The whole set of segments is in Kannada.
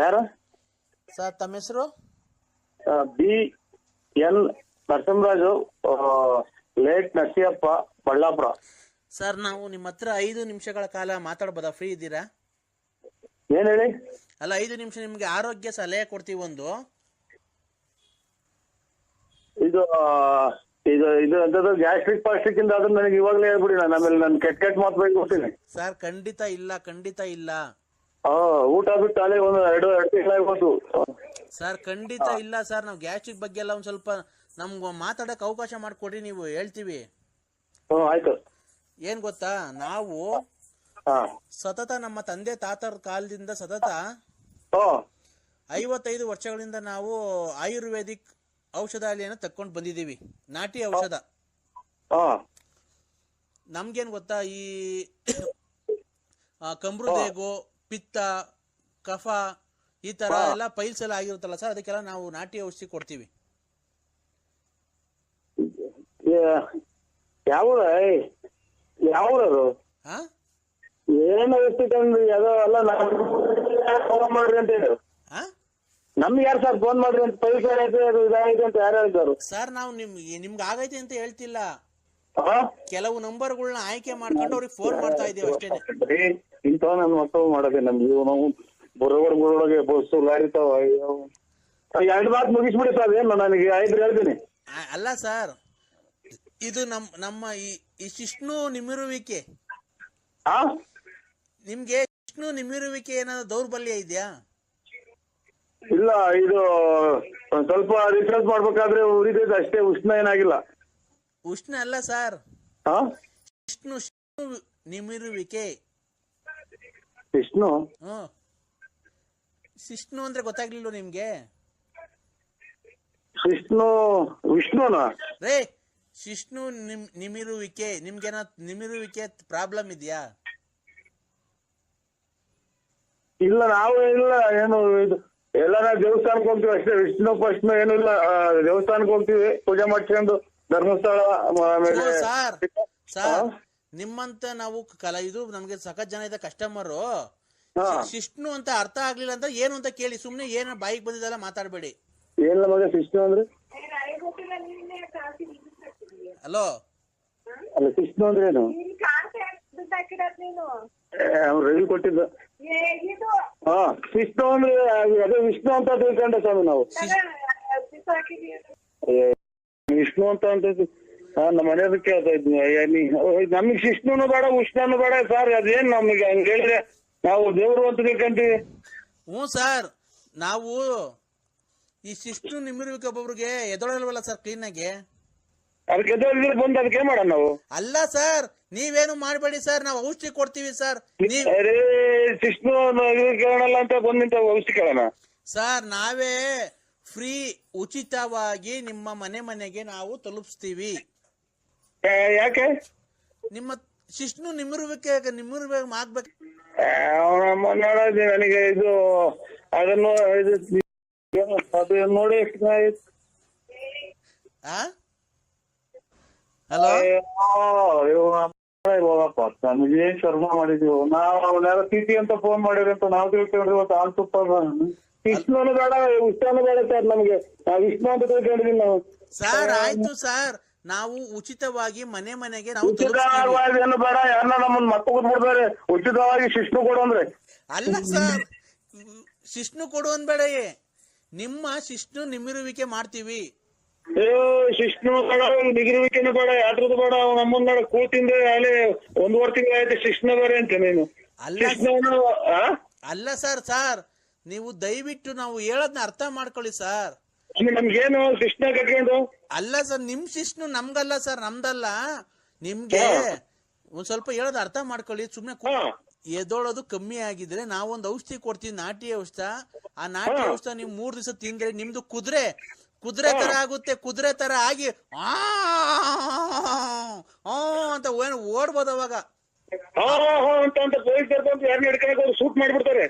ಯಾರು ಸರ್ ತಮ್ಮ ಹೆಸರು? B N Narasimharaju, late Narasiyappa, Ballapura. Sir ನಾವು ನಿಮ್ಮ ಹತ್ರ 5 ನಿಮಿಷಗಳ ಕಾಲ ಮಾತಾಡ್ಬೋದಾ? ಫ್ರೀ ಇದ್ದೀರಾ? ಏನ್ ಹೇಳಿ? ಅಲ್ಲ, 5 ನಿಮಿಷ ನಿಮ್ಗೆ ಆರೋಗ್ಯ ಸಲಹೆ ಕೊಡ್ತೀವಿ. ಒಂದು ಇದು ಇದು ಇದು ಅಂತದ್ದು ಗ್ಯಾಸ್ಟ್ರಿಕ್ ಪಾಸ್ಟ್ರಿಕ್ ಇಂದ ಅದನ್ನ ನನಗೆ ಇವಾಗಲೇ ಹೇಳ್ಬಿಡಿ. ನಾನು ಆಮೇಲೆ ನಾನು ಕೆಟ್ಟ ಮಾತು ಬೇಕು ಹೋಗ್ತೀನಿ. ಸರ್ ಖಂಡಿತ ಇಲ್ಲ, ಖಂಡಿತ ಇಲ್ಲ. ಊಟ ಬಿಟ್ಟು ಅಲ್ಲೇ ಒಂದು ಎರಡು ತಿಂಗಳಾಗ್ಬೋದು. ಸರ್ ಖಂಡಿತ ಇಲ್ಲ ಸರ್. ನಾವು ಗ್ಯಾಸ್ಟ್ರಿಕ್ ಬಗ್ಗೆ ಎಲ್ಲ ಒಂದ್ ಸ್ವಲ್ಪ ನಮ್ಗೆ ಮಾತಾಡಕ್ ಅವಕಾಶ ಮಾಡಿಕೊಡ್ರಿ, ನೀವು ಹೇಳ್ತೀವಿ. ಆಯ್ತು. ಏನ್ ಗೊತ್ತಾ, ನಾವು ಸತತ ನಮ್ಮ ತಂದೆ ತಾತರ ಕಾಲದಿಂದ ಸತತ 55 ವರ್ಷಗಳಿಂದ ನಾವು ಆಯುರ್ವೇದಿಕ್ ಔಷಧಾಲಯನ ತಕ್ಕೊಂಡು ಬಂದಿದ್ದೀವಿ. ನಾಟಿ ಔಷಧ. ನಮ್ಗೇನ್ ಗೊತ್ತಾ, ಈ ಕಮ್ರುದೇಗು, ಪಿತ್ತ, ಕಫ, ಈ ತರ ಎಲ್ಲ ಪೈಲ್ಸ್ ಎಲ್ಲ ಆಗಿರುತ್ತಲ್ಲ ಸರ್, ಅದಕ್ಕೆಲ್ಲ ನಾವು ನಾಟಿ ಔಷಧಿ ಕೊಡ್ತೀವಿ. ಯಾವ್ದು ಏನು ಔಷಧಿ ಯಾವುದೋ ಅಲ್ಲ. ಫೋನ್ ಮಾಡ್ರಿ ಅಂತ ಹೇಳಿ ನಮ್ಗೆ ಯಾರು ಸರ್ ಫೋನ್ ಮಾಡ್ರಿ ಅಂತ ಪೈಲ್ಸ್ ಆಗೈತೆ ಅದು ಇದಾಗೈತೆ ಅಂತ ಯಾರು ಹೇಳಿದ್ರು ಸರ್? ನಾವು ನಿಮ್ಗೆ ಆಗೈತೆ ಅಂತ ಹೇಳ್ತಿಲ್ಲ, ಕೆಲವು ನಂಬರ್ಗಳನ್ನ ಆಯ್ಕೆ ಮಾಡ್ಕೊಂಡು ಅವ್ರಿಗೆ ಫೋನ್ ಮಾಡ್ತಾ ಇದೀವಿ ಅಷ್ಟೇ. ಇಂಥ ನನ್ನ ಮಕ್ಕಳು ಮಾಡೋದೇ ನಮ್ಗೆ. ನಾವು ಬರೋಳಗೆ ಬಸ್ಸು ಲಾರಿ ತಾವ 2 ಮಾತು ಮುಗಿಸ್ಬಿಡಿ ಸರ್. ಏನು ನನಗೆ 5 ಹೇಳ್ತೀನಿ. ಅಲ್ಲ ಸರ್, ಇದು ನಮ್ಮ ಈ ಶಿಷ್ಣು ನಿಮಿರುವಿಕೆ, ನಿಮ್ಗೆ ಶಿಷ್ಣು ನಿಮಿರುವಿಕೆ ಏನಾದ್ರು ದೌರ್ಬಲ್ಯ ಇದೆಯಾ? ಇಲ್ಲ, ಇದು ಸ್ವಲ್ಪ ರಿಸರ್ಚ್ ಮಾಡ್ಬೇಕಾದ್ರೆ ಉರಿದೈತೆ ಅಷ್ಟೇ, ಉಷ್ಣ ಏನಾಗಿಲ್ಲ. ಉಷ್ಣ ಅಲ್ಲ ಸರ್, ಶಿಷ್ಣು ನಿಮಿರುವಿಕೆ. ವಿಷ್ಣು ಶಿಷ್ಣು ಅಂದ್ರೆ ಗೊತ್ತಾಗ್ಲಿಲ್ಲ ನಿಮ್ಗೆ? ವಿಷ್ಣುನಾ ರೇ, ಶಿಷ್ಣು ನಿಮಿರುವಿಕೆ. ನಿಮ್ಗೇನ ನಿಮಿರುವಿಕೆ ಪ್ರಾಬ್ಲಮ್ ಇದೆಯಾ? ಇಲ್ಲ, ನಾವು ಇಲ್ಲ. ಏನು ಇದು ಎಲ್ಲ ನಾವು ದೇವಸ್ಥಾನಕ್ಕೆ ಹೋಗ್ತೀವಿ ಅಷ್ಟೇ. ವಿಷ್ಣು ಪಶ್ಚಿಮ ಏನು ಇಲ್ಲ. ದೇವಸ್ಥಾನಕ್ಕೆ ಹೋಗ್ತೀವಿ, ಪೂಜೆ ಮಾಡ್ಕೊಂಡು ಧರ್ಮಸ್ಥಳ. ಸರ್ ನಿಮ್ಮಂತ ನಾವು ಇದು ನಮ್ಗೆ ಸಖತ್ ಜನ ಇದೆ ಕಸ್ಟಮರು. ಶಿಷ್ಣು ಅಂತ ಅರ್ಥ ಆಗ್ಲಿಲ್ಲ ಅಂತ ಏನು ಅಂತ ಕೇಳಿ, ಸುಮ್ನೆ ಏನು ಬಾಯಿಗೆ ಬಂದಿದ್ದಲ್ಲ ಮಾತಾಡ್ಬೇಡಿ. ಏನ್ ಮಗ ಶಿಷ್ಣು ಅಂದ್ರೆ? ಹಲೋ, ಅಲ್ಲ ಶಿಷ್ಣು ಅಂದ್ರೆ ಏನು? ರವಿ ಕೊಟ್ಟಿದ್ದ. ಶಿಷ್ಣು ಅಂದ್ರೆ ಅದೇ ವಿಷ್ಣು ಅಂತ ತಿಳ್ಕೊಂಡೆ ಸ್ವಾಮಿ ನಾವು. ವಿಷ್ಣು ಅಂತ ನಮ್ಮ ಮನೆಯದಕ್ಕೆ ನಮಗ್ ಶಿಷ್ಣುನು ಬೇಡ, ಉಷ್ಣನು ಬೇಡ ಸರ್. ಅದೇನ್ ನಮ್ಗೆ ಹಂಗ ಹೇಳಿದ್ರೆ ನಾವು ದೇವ್ರು ಅಂತ ತಿಳ್ಕೊಂತೀವಿ. ಹ್ಞೂ ಸರ್, ನಾವು ಈ ಶಿಷ್ಣು ನಿಮಿರುವಿಕೆ ಒಬ್ಬೊಬ್ರಿಗೆ ಎದೊಳಲ್ವಲ್ಲ ಸರ್ ಕ್ಲೀನ್ ಆಗಿ. ಅದಕ್ಕೆ ಎದೊಳಿದ್ರೆ ಬಂದು ಅದಕ್ಕೆ ಮಾಡೋಣ ನಾವು. ಅಲ್ಲ ಸರ್, ನೀವೇನು ಮಾಡಬೇಡಿ ಸರ್, ನಾವು ಔಷಧಿ ಕೊಡ್ತೀವಿ ಸರ್. ಶಿಷ್ಣು ಕೇಳೋಣ ಅಂತ ಬಂದಿಂತ ಔಷಧಿ ಕೇಳೋಣ ಸರ್. ನಾವೇ ಫ್ರೀ ಉಚಿತವಾಗಿ ನಿಮ್ಮ ಮನೆಗೆ ನಾವು ತಲುಪಿಸ್ತೀವಿ. ಯಾಕೆ? ನಿಮ್ಮ ಶಿಷ್ಣು ನಿಮಿರುವಿಕೆ ಆಗ್ಬೇಕು. ನನಗೆ ಇದು ಅದನ್ನು ಅದು ನೋಡಿ. ಹಲೋ, ಹೋಗಪ್ಪ, ನಮ್ಗೆ ಏನ್ ಶರ್ಮ ಮಾಡಿದೀವಿ ನಾವು. ಸಿಟಿ ಅಂತ ಫೋನ್ ಮಾಡಿರಿ ಅಂತ ನಾವು ತಿಳ್ಕೊಂಡ್ರಿ. ಇವತ್ತು ಹಾಲು ತುಪ್ಪ ವಿಷ್ಣುನು ಬೇಡ, ಉಷ್ಣನು ಬೇಡ ಸರ್ ನಮ್ಗೆ. ವಿಷ್ಣು ಅಂತ ತಿಳ್ಕೊಂಡಿದೀವಿ ನಾವು. ಸರ್ ಆಯ್ತು ಸರ್, ನಾವು ಉಚಿತವಾಗಿ ಮನೆಗೆ ನಾವು ಉಚಿತವಾಗಿ ಬೇಡ, ಯಾರನ್ನ ನಮ್ಮನ್ನ ಮತ್ತೆ ಕೂತ್ಬಿಡ್ತಾರೆ. ಉಚಿತವಾಗಿ ಶಿಷ್ಣು ಕೊಡು ಅಂದ್ರೆ. ಅಲ್ಲ ಸರ್, ಶಿಷ್ಣು ಕೊಡು ಅನ್ಬೇಡ, ನಿಮ್ಮ ಶಿಷ್ಣು ನಿಮಿರುವಿಕೆ ಮಾಡ್ತೀವಿ. ಶಿಷ್ಣು ಬೇಡ, ನಿಗಿರುವಿಕೆನು ಬೇಡ, ಯಾತ್ರದ್ದು ಬೇಡ. ನಮ್ಮನ್ನ ಕೂತಿಂದ ಅಲ್ಲಿ 1.5 ತಿಂಗಳಾಯ್ತು. ಶಿಷ್ಣು ಬೇರೆ ಅಂತ ನೀನು. ಅಲ್ಲ ಸರ್, ನೀವು ದಯವಿಟ್ಟು ನಾವು ಹೇಳೋದ್ನ ಅರ್ಥ ಮಾಡ್ಕೊಳ್ಳಿ ಸರ್. ನಮ್ಗೇನು ಶಿಷ್ಣ ಕಟ್ಕೊಂಡು? ಅಲ್ಲ ಸರ್, ನಿಮ್ ಶಿಷ್ಣು ನಮ್ಗಲ್ಲ ಸರ್, ನಮ್ದಲ್ಲ. ನಿಮ್ಗೆ ಒಂದ್ ಸ್ವಲ್ಪ ಹೇಳೋದು ಅರ್ಥ ಮಾಡ್ಕೊಳ್ಳಿ. ಸುಮ್ನೆ ಎದೋಳೋದು ಕಮ್ಮಿ ಆಗಿದ್ರೆ ನಾವೊಂದು ಔಷಧಿ ಕೊಡ್ತೀವಿ, ನಾಟಿ ಔಷಧ. ಆ ನಾಟಿ ಔಷಧ ನೀವು 3 ದಿವಸ ತಿಂದ್ರೆ ನಿಮ್ದು ಕುದುರೆ ತರ ಆಗುತ್ತೆ. ಕುದುರೆ ತರ ಆಗಿ ಅಂತ ಓಡ್ಬೋದು ಅವಾಗ. ಸೂಟ್ ಮಾಡ್ಬಿಡ್ತಾರೆ.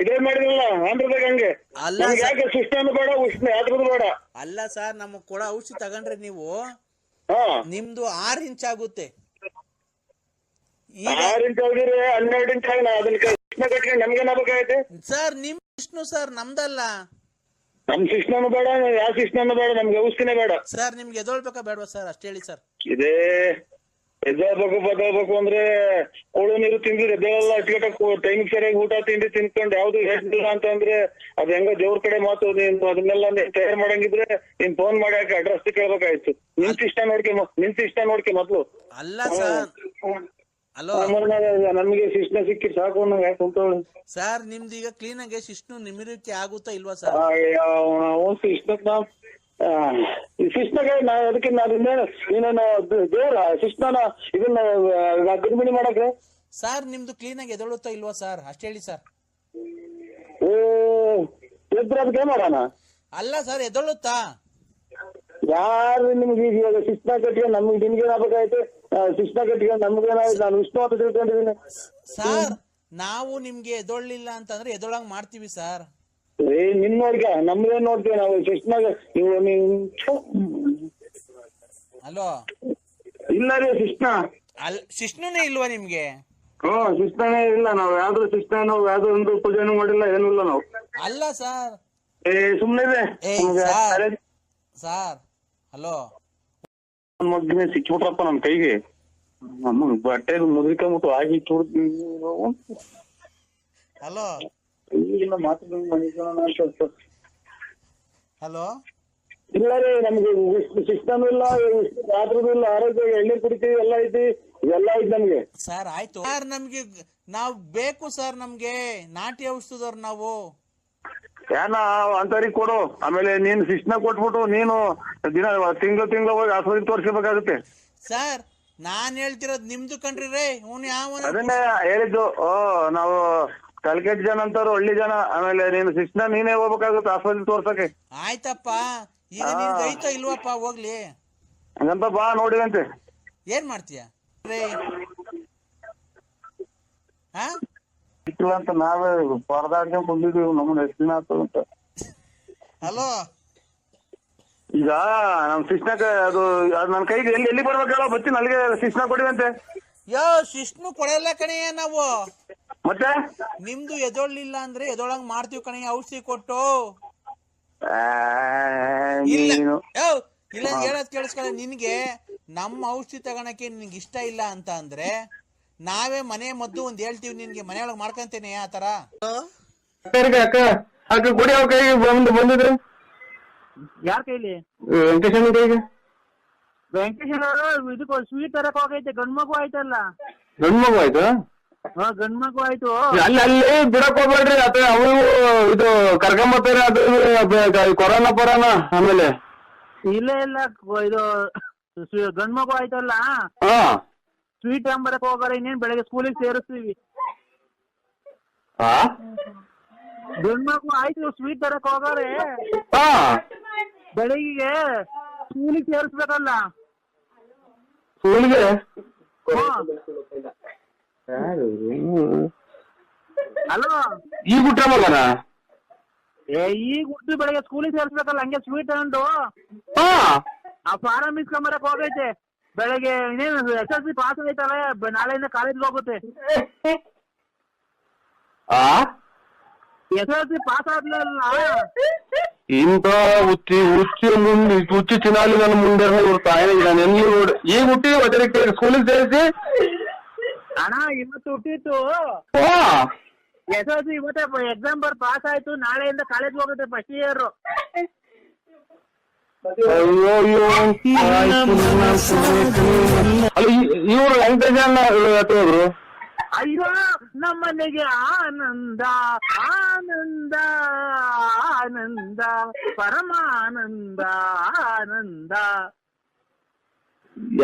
ಇದೇ ಮಾಡಿದ್ರಲ್ಲ ಆಂಧ್ರದಾಗ ಹಂಗೆ. ಶಿಷ್ಣನು ಬೇಡ, ಉಷ್ಣ ಯಾವ್ದು ಬೇಡ. ಅಲ್ಲ ಸರ್, ನಮಗ್ ಕೊಡೋ ಔಷಧಿ ತಗೊಂಡ್ರೆ ನೀವು ನಿಮ್ದು 6 ಇಂಚ್ ಆಗುತ್ತೆ. ಈಗ 6 ಇಂಚ್ ಹೋಗಿರಿ 12 ಇಂಚ್ ಆಗಿ ಅದನ್ನ ಕೃಷ್ಣ ಕಟ್ಕೊಂಡು ನಮ್ಗೇನಾಗಬೇಕಾಗೈತೆ? ಸರ್ ನಿಮ್ ವಿಷ್ಣು ಸರ್ ನಮ್ದಲ್ಲ ನಮ್ ಶಿಷ್ಣನು ಬೇಡ, ಯಾವ ಶಿಷ್ಣನು ಬೇಡ, ನಮ್ಗೆ ಔಷಧಿನೇ ಬೇಡ. ಸರ್ ನಿಮ್ಗೆ ಎದೊಳ್ಬೇಕಾ ಬೇಡವಾ ಸರ್ ಅಷ್ಟೇ ಹೇಳಿ ಸರ್. ಇದೇ ಎದ್ದೇಳ್ಬೇಕು ಬದಲ್ಬೇಕು ಅಂದ್ರೆ ಕೋಳು ನೀರು ತಿಂದಿದ್ರೆ ಎದ್ದೇಳಲ್ಲ, ಅಚ್ಚುಕಟ್ಟಾಗಿ ಟೈಮಿಗೆ ಸರಿಯಾಗಿ ಊಟ ತಿಂಡಿ ತಿನ್ಕೊಂಡು ಯಾವ್ದು ಹೇಳಿಲ್ಲ ಅಂತಂದ್ರೆ ಅದ್ ಹೆಂಗೋ ದೇವ್ರ ಕಡೆ ಮಾತು. ನೀನ್ ಅದನ್ನೆಲ್ಲ ತಯಾರು ಮಾಡಂಗಿದ್ರೆ ನೀನ್ ಫೋನ್ ಮಾಡಿ ಹಾಕಿ ಅಡ್ರೆಸ್ ಕೇಳ್ಬೇಕಾಯ್ತು. ನಿಂತ ಇಷ್ಟ ನೋಡ್ಕೆ ಮೊದ್ಲು. ಅಲ್ಲ ಸರ್ ಹಲೋ ನಮ್ಗೆ ಶಿಷ್ಣ ಸಿಕ್ಕಿ ಸಾಕು ನಂಗೆ ಕುಂತವಳು. ಸರ್ ನಿಮ್ದು ಈಗ ಕ್ಲೀನ್ ಆಗಿ ಶಿಷ್ಣು ನಿಮಿರಕ್ಕೆ ಆಗುತ್ತಾ ಇಲ್ವಾ ಸರ್? ಶಿಷ್ಣಗೆ ಅದಕ್ಕೆ ನೀನು ದೇವ್ರ ಶಿಷ್ಣನ ಇದನ್ನ ಗರ್ಭಿಣಿ ಮಾಡಕ್ರೆ. ಸರ್ ನಿಮ್ದು ಕ್ಲೀನ್ ಆಗಿ ಎದೊಳುತ್ತಾ ಇಲ್ವಾ ಸರ್ ಅಷ್ಟೇ ಹೇಳಿ ಸರ್. ಓ ಎದ್ರ ಅದಕ್ಕೆ ಮಾಡೋಣ. ಅಲ್ಲ ಸರ್ ಎದೊಳುತ್ತಾ? ಯಾರು ನಿಮ್ಗೆ ಇವಾಗ ಶಿಷ್ಣ ಕಟ್ಟಿಗೆ ನಮ್ಗೆ ನಿಮ್ಗೇನಾಗಬೇಕಾಯ್ತು? ಶಿಷ್ಣ ಕಟ್ಟಿಗೆ ನಮ್ಗೇನಾಯ್ತು? ನಾನು ವಿಷ್ಣು ಅಂತ ತಿಳ್ಕೊಂಡಿದ್ದೀನಿ ಸರ್. ನಾವು ನಿಮ್ಗೆ ಎದೊಳ್ಳಿಲ್ಲ ಅಂತಂದ್ರೆ ಎದೊಳಂಗ್ ಮಾಡ್ತೀವಿ ಸರ್. ನಿನ್ ನೋಡ್ಕ ನಮ್ಗೇನ್ ನೋಡ್ತೀವಿ ನಾವು ಶಿಷ್ಣಾಗ. ಹಲೋ ಇಲ್ಲ ರೀ ಶಿಷ್ಣ ಶಿಷ್ಣುನೇ ಇಲ್ವಾ ನಿಮ್ಗೆ? ಶಿಷ್ಣನೇ ಇಲ್ಲ. ನಾವ್ ಯಾವ್ದು ಶಿಷ್ಣ ನಾವು ಯಾವ್ದು ಒಂದು ಪೂಜೆನೂ ಮಾಡಿಲ್ಲ, ಏನೂ ಇಲ್ಲ ನಾವು. ಅಲ್ಲ ಸರ್ ಸುಮ್ನೆ ಸರ್ ಹಲೋ ಮಗ್ನೆ ಸಿಕ್ಕಿಬಿಟ್ರಪ್ಪ ನಮ್ ಕೈಗೆ. ನಮಗ್ ಬಟ್ಟೆ ಮುದ್ರಿಕೊಂಬಿಟ್ಟು ಆಗಿ ಹಲೋ ಹಲೋ ಇಲ್ಲ ರೀ ನಮ್ಗೆ ಶಿಕ್ಷಣನೂ ಇಲ್ಲ, ರಾತ್ರಿನೂ ಇಲ್ಲ, ಆರೋಗ್ಯ ಎಣ್ಣೆ ಕುಡಿತೀವಿ, ಎಲ್ಲ ಐತಿ, ಎಲ್ಲ ಐತಿ ನಮ್ಗೆ. ಸರ್ ಆಯ್ತು ಸರ್, ನಮ್ಗೆ ನಾವ್ ಬೇಕು ಸರ್, ನಮ್ಗೆ ನಾಟಿ ಔಷಧದವ್ರು ನಾವು. ಏನ ಅಂತರಿ ಕೊಡು, ಆಮೇಲೆ ನೀನ್ ಶಿಕ್ಷಣ ಕೊಟ್ಬಿಟ್ಟು ನೀನು ದಿನ ತಿಂಗಳು ಹೋಗಿ ಆಸ್ಪತ್ರೆ ತೋರಿಸ್ಬೇಕಾಗುತ್ತೆ. ಸರ್ ನಾನ್ ಹೇಳ್ತಿರೋದ್ ನಿಮ್ದು ಕಣ್ರಿ ರೇ. ಅದನ್ನೇ ಹೇಳಿದ್ದು. ನಾವು ಕಲ್ಕೆಟ್ ಜನ ಅಂತಾರು ಹಳ್ಳಿ ಜನ, ಆಮೇಲೆ ನೀನು ಶಿಕ್ಷಣ ನೀನೇ ಹೋಗ್ಬೇಕಾಗುತ್ತೆ ಆಸ್ಪತ್ರೆ ತೋರ್ಸಕ್ಕೆ. ಆಯ್ತಪ್ಪ, ಈಗ ನಿನ್ಗೆ ಐತೋ ಇಲ್ವಪ್ಪ ಹೋಗ್ಲಿ ಹಂಗಂತ ಬಾ ನೋಡಿದಂತೆ. ಏನ್ ಮಾಡ್ತೀಯ ರೇ? ಅಂತ ನಾವೇ ಪರದಾಡ್ಕೊಂಡ್ ಬಂದಿದೀವಿ, ನಮ್ಮನ್ನ ಎಷ್ಟು ದಿನ ಆಗ್ತದಂತ. ಹಲೋ ಈಗ ನಮ್ ಶಿಕ್ಷಣಕ್ಕೆ ಅದು ನನ್ ಕೈಗೆ ಎಲ್ಲಿ ಬರ್ಬೇಕು ಹೇಳೋ, ಬರ್ತೀನಿ ಅಲ್ಲಿಗೆ ಶಿಕ್ಷಣ ಕೊಡಿವಂತೆ. ಶಿಷ್ಣು ಕೊಡಲ್ಲ ಕಣಯ್ಯ ನಾವು. ಮತ್ತೆ ನಿಮ್ದು ಎದೊಳ್ಳಿಲ್ಲ ಅಂದ್ರೆ ಎದೊಳಂಗ್ ಮಾಡ್ತೀವಿ ಕಣಯ್ಯ, ಔಷಧಿ ಕೊಟ್ಟು. ಇಲ್ಲ ಹೇಳದ್ ಕೇಳಿಸ್ಕೊಳ್ಳ, ನಿನ್ಗೆ ನಮ್ಮ ಔಷಧಿ ತಗೊಳಕ್ಕೆ ನಿನ್ಗೆ ಇಷ್ಟ ಇಲ್ಲ ಅಂತ ಅಂದ್ರೆ ನಾವೇ ಮನೆ ಮದ್ದು ಒಂದ್ ಹೇಳ್ತೀವಿ ನಿನ್ಗೆ, ಮನೆಯೊಳಗ್ ಮಾಡ್ಕೊಂತೇನೆ ಆ ತರ. ಗುಡಿ ಅವ್ರ ಕೈಗೆ ಬಂದಿದ್ರು. ಯಾರ ಕೈಲಿ? ವೆಂಕಟೇಶನ್ ಕೈಗೆ. ವೆಂಕಟೇಶನ್ ಅವರು ಇದಕ್ಕೆ ಸ್ವೀಟ್ ತರಕ್ ಹೋಗೈತೆ, ಗಂಡ್ ಮಗು ಆಯ್ತಲ್ಲ. ಗಂಡ್ ಮಗು ಆಯ್ತು? ಗಂಡ್ ಮಗು ಆಯ್ತು. ಅಲ್ಲಿ ಬಿಡಕ್ ಹೋಗ್ಬೇಡ್ರಿ, ಅಥವಾ ಅವರು ಇದು ಕರ್ಕೊಂಬರ್ತಾರೆ, ಅದು ಕೊರೋನಾ ಆಮೇಲೆ. ಇಲ್ಲ ಇದು ಗಂಡ್ ಮಗು ಆಯ್ತಲ್ಲ, ಸ್ವೀಟ್ ತಗೊಂಬರಕ್ ಹೋಗಾರ. ಇನ್ನೇನ್ ಬೆಳಗ್ಗೆ ಸ್ಕೂಲಿಗೆ ಸೇರಿಸ್ತೀವಿ. ಗಂಡ್ ಮಗು ಆಯ್ತು, ಸ್ವೀಟ್ ತರಕ್ ಹೋಗಾರೆ, ಬೆಳಗ್ಗೆ ಸ್ಕೂಲಿಗೆ ಸೇರಿಸ್ಬೇಕಲ್ಲ. ಸ್ಕೂಲಿಗೆ ಅಲೋ, ಈಗ ಹುಟ್ಟ ಮಗನ? ಈಗ ಹುಟ್ಟು ಬೆಳಗ್ಗೆ ಸ್ಕೂಲಿಗೆ ಸೇರಿಸ್ಬೇಕಲ್ಲ, ಹಂಗೆ ಸ್ವೀಟ್ ತಗೊಂಡು ಆ ಫಾರಂ ಇಸ್ಕೊಂಬರಕ್ ಹೋಗೈತೆ. ಬೆಳಗ್ಗೆ ಇನ್ನೇನು SSLC ಪಾಸ್ ಆಗೈತಲ್ಲ, ನಾಳೆಯಿಂದ ಕಾಲೇಜ್ಗೆ ಹೋಗುತ್ತೆ. SSLC ಪಾಸ್ ಆದ್ಮೇಲೆ ಇಂತ ಹುಚ್ಚಿ ಚಿನಾಲಿ ನನ್ನ ಮುಂದೆ ನಾನು ಎಲ್ಲಿ ನೋಡಿ ಈಗ ಹುಟ್ಟಿ ಅದಕ್ಕೆ ಸ್ಕೂಲಿಗೆ ಸೇರಿಸಿ. ಅಣ್ಣ ಇವತ್ತು ಹುಟ್ಟಿತ್ತು, SSLC ಇವತ್ತೇ ಎಕ್ಸಾಮ್ ಬರ್ ಪಾಸ್ ಆಯ್ತು, ನಾಳೆಯಿಂದ ಕಾಲೇಜ್ಗೆ ಹೋಗುತ್ತೆ ಫಸ್ಟ್ ಇಯರ್. ಅಯ್ಯೋ ಇವ್ರು ವೆಂಕಟೇಶ್ ಅಯ್ಯೋ ನಮ್ಮನೆಗೆ ಆನಂದ ಆನಂದ ಆನಂದ ಪರಮಾನಂದ ಆನಂದ.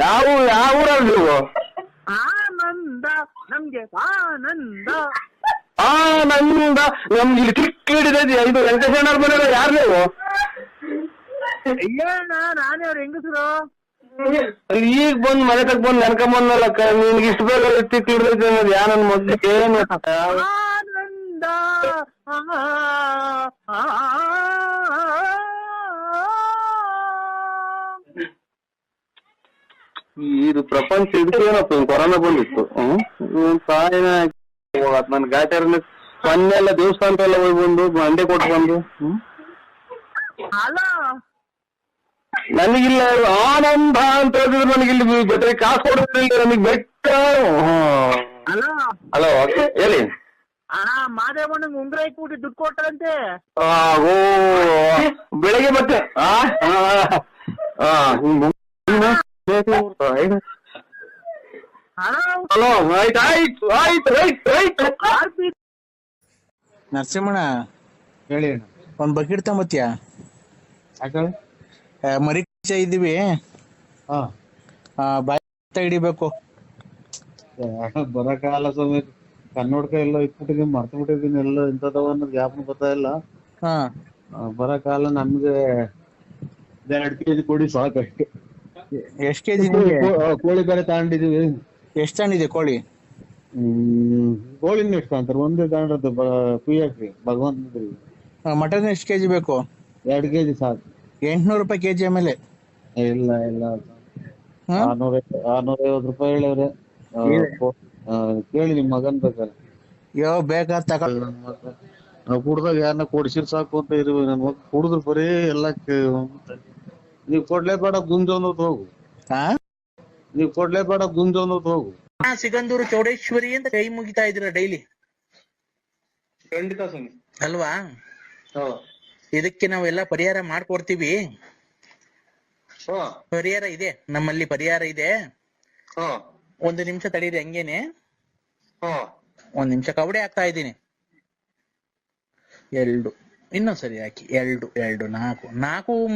ಯಾವ ಊರಲ್ಲಿ ಆನಂದ ನಮ್ಗೆ ಆನಂದ ಆನಂದ. ನಮ್ಗೆ ಇಲ್ಲಿ ಕ್ಲಿಕ್ ಹಿಡಿದೈತಿ. ಇದು ವೆಂಕಟೇಶ್ ಮನೆ ಯಾರು ನೀವು? ಅಯ್ಯಣ್ಣ ನಾನೇ ಅವ್ರ ಹೆಂಗಸರು. ಈಗ ಬಂದ್ ಮನೆ ತಗ ಬಂದ್ ನೆನ್ಕೊಂಬಂದಲ್ಲ, ನಿನ್ಗೆ ಇಷ್ಟು ಬೇಗ ಹಿಡಿದೈತಿ ಅನ್ನೋದು ಯಾ ನನ್ ಮಗ್ಗ ಏನು? ಆನಂದ ಈ ರೂಪ ಪ್ರಪಂಚ ಇದಕ್ಕೇನಪ್ಪ ಕೊರೋನಾ ಬಂದಿತ್ತು. ಸಾಯಿನ ನನ್ ಗಾಚಾರ ಮೊನ್ನೆಲ್ಲ ದೇವಸ್ಥಾನಕ್ಕೆಲ್ಲ ಹೋಗಿ ಬಂದು ಅಂಡೆ ಕೊಟ್ಟು ಬಂದು. ಹಲೋ ನನಗಿಲ್ಲ ಆನಂದ ಅಂತ ಹೇಳಿದ್ರೆ ನನಗಿಲ್ಲಿ ಜೊತೆ ಕಾಸು ಕೊಡೋದ್ರಿಂದ ನನಗೆ ಬೆಟ್ಟ. ಹಲೋ ಹಲೋ ಹೇಳಿ. ಅಣ್ಣ ಮಾದೇವಣ್ಣಂಗ್ ಉಂಗ್ರ ಇಟ್ಬಿಟ್ಟು ದುಡ್ಡು ಕೊಟ್ಟರಂತೆ. ಓ ಬೆಳಗ್ಗೆ ಮತ್ತೆ ಹಲೋ ಆಯ್ತು ಆಯ್ತು ಆಯ್ತು ರೈಟ್ ರೈಟ್. ನರಸಿಂಹಣ್ಣ ಹೇಳಿ ಒಂದ್ ಬಕೆಟ್ ತಗೊಂಬತ್ತೀಯ? ಯಾಕಂದ್ರೆ ಮರಿ ಇದ್ದೀವಿ, ಬಾಯಿ ಹಿಡಿಬೇಕು. ಬರಕಾಲ ಸ್ವಾಮಿ, ಕನ್ನಡಕ ಎಲ್ಲ ಇಟ್ಬಿಟ್ಟಿದೀನಿ, ಮರ್ತು ಬಿಟ್ಟಿದೀನಿ ಎಲ್ಲ ಇಂಥದವ ಅನ್ನೋದು ಜ್ಞಾಪನ ಗೊತ್ತಾ ಇಲ್ಲ. ಬರಕಾಲ ನಮ್ಗೆ 2 kg ಕೊಡಿ ಸಾಕಷ್ಟೇ. ಎಷ್ಟ್ ಕೆಜಿ? ಕೋಳಿ ಬೇರೆ ತಗೊಂಡಿದೀವಿ. ಎಷ್ಟ್ ತಗೊಂಡಿದೆ ಕೋಳಿ? ಕೋಳಿನ ಎಷ್ಟು ಅಂತಾರೆ, ಒಂದೇ ತಗೊಂಡದ್ದು ಕುಯ್ಯಾಕ್ರಿ ಭಗವಂತನಿಗೆ. ಮಟನ್ ಎಷ್ಟ್ ಕೆಜಿ ಬೇಕು? 2 kg ಸಾಕು. 800 ರೂಪಾಯಿ ಕೆಜಿ. ಆಮೇಲೆ ಇಲ್ಲ 650 ರೂಪಾಯಿ ಹೇಳವ್ರೆ. ಕೇಳಿ ನಿಮ್ ಮಗನ್ ಬೇಕಾದ್ರೆ. ಬೇಕಾದ ತಗೊಳ್. ನಾವು ಕುಡ್ದಾಗ ಯಾರನ್ನ ಕೊಡ್ಸಿರ್ ಸಾಕು ಅಂತ ಇರುವೆ. ನನ್ ಮಗ ಕುಡಿದ್ರು ಬರೀ ಎಲ್ಲ ನೀವ್ ಕೊಡ್ಲೇಬೇಡ ಗುಂಜೊಂದ್ ಹೋಗು. ನೀವ್ ಕೊಡ್ಲೇಬೇಡ ಗುಂಜೊಂದ್ ಹೋಗು. ಸಿಗಂದೂರು ಚೌಡೇಶ್ವರಿ ಅಂತ ಕೈ ಮುಗಿತಾ ಇದ್ರ ಡೈಲಿ? ಖಂಡಿತ ಸ್ವಾಮಿ ಅಲ್ವಾ? ಇದಕ್ಕೆ ನಾವೆಲ್ಲ ಪರಿಹಾರ ಮಾಡ್ಕೊಡ್ತೀವಿ. ಪರಿಹಾರ ಇದೆ ನಮ್ಮಲ್ಲಿ, ಪರಿಹಾರ ಇದೆ. 1 ನಿಮಿಷ ತಡೀರಿ ಹಂಗೇನೆ. 1 ನಿಮಿಷ ಕವಡೆ ಹಾಕ್ತಾ ಇದ್ದೀನಿ. 2 ಇನ್ನೊಂದ್ ಸರಿ ಹಾಕಿ. 2 2 4 4